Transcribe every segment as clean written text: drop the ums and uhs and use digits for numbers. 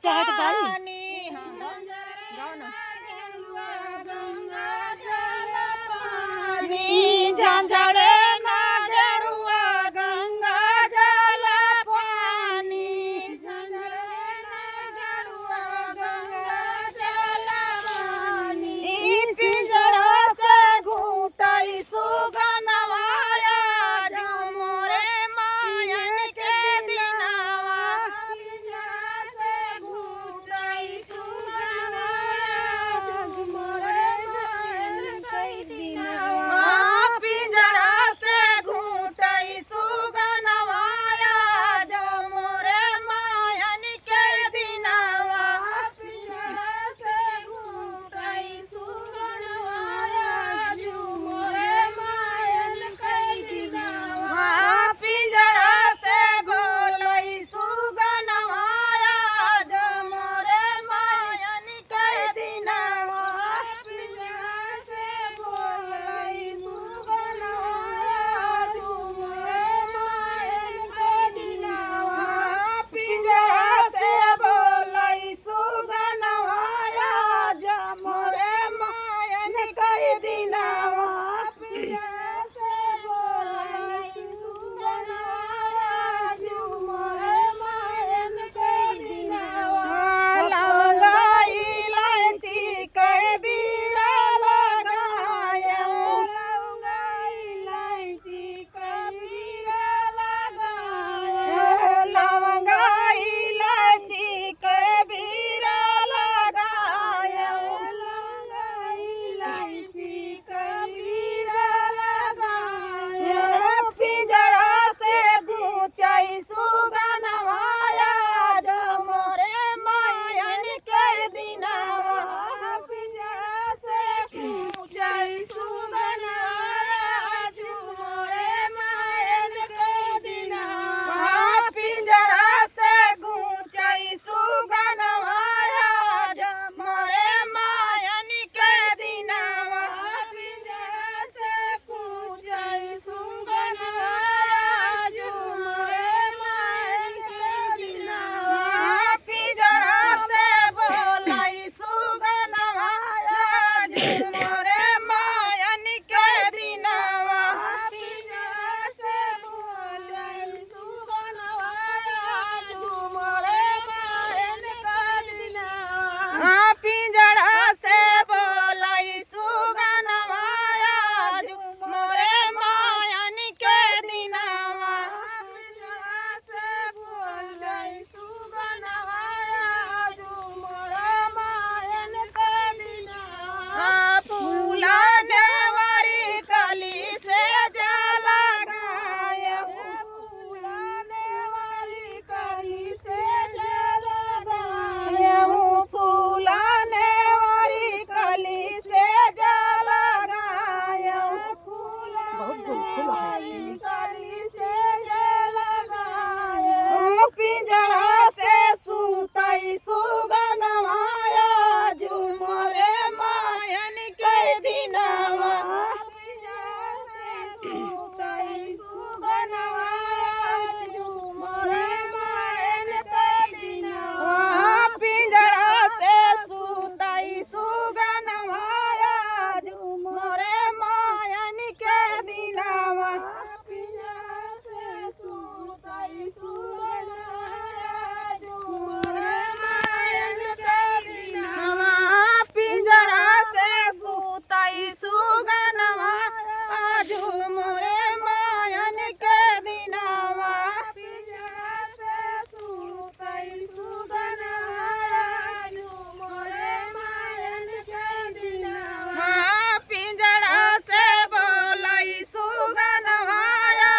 चाहे तो गाई गाओ ना। झांझड़े ना गेरुआ गंगा जल पानी पिंजरा से घूटाई सुगनवाया मोरे मायन के दिनावा पिंजरा से घूटाई सुगनवाया मोरे मायन के दिनावा पिंजरा से घूटाई सुगनवाया मोरे मायन के दिनावा पिंजरा से घूटाई सुगनवाया मोरे मायन के दिनावा पिंजरा से बोलई सुगनवाया मोरे मायन के दिनावा पिंजरा से बोलई सुगनवाया मोरे मायन के दिनावा पिंजरा से बोलई सुगनवाया मोरे मायन के दिनावा पिंजरा से बोलई सुगनवाया मोरे मायन के दिनावा लवंगा इलायची के बीरा लगायो लवंगा इलायची के बीरा लगायो लवंगा इलायची के बीरा लगायो लवंगा इलायची के बीरा लगायो पिंजरा से घूचाई सुगनवाया मोरे मायन के दिनावा पिंजरा से घूचाई सुगनवाया मोरे मायन के दिनावा पिंजरा से घूचाई सुगनवाया मोरे मायन के दिनावा पिंजरा से घूचाई सुगनवाया मोरे मायन के दिनावा पिंजरा से बोलई सुगनवाया मोरे मायन के दिनावा पिंजरा से बोलई सुगनवाया मोरे मायन के दिनावा पिंजरा से बोलई सुगनवाया मोरे मायन के दिनावा पिंजरा से बोलई सुगनवाया मोरे मायन के दिनावा फूला नेवारी कली से जला गाया फूला नेवारी कली से जला गाया फूला नेवारी कली से जला गाया फूला नेवारी कली से जला गाया पिंजरा से सुतई सुगनवाया मोरे मायन के दिनावा पिंजरा से सुतई सुगनवाया मोरे मायन के दिनावा पिंजरा से सुतई सुगनवाया मोरे मायन के दिनावा पिंजरा से सुतई सुगनवाया मोरे मायन के दिनावा पिंजरा से सुतई सुगनवाया मोरे मायन के दिनावा पिंजरा से सुतई सुगनवाया मोरे मायन के दिनावा पिंजरा से बोलई सुगनवाया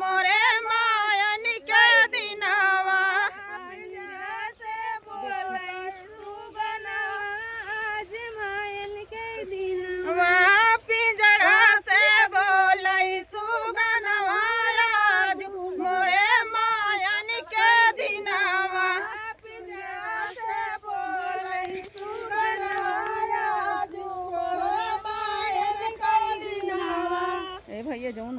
मोरे मायन के दिनावा पिंजरा से बोलई सुगनवाया मायन के दिनावा पिंजरा से बोलई सुगनवाया मोरे मायन के दिनावा पिंजरा से बोलई सुगनवाया मोरे मायन के दिनावा ए भैया जौन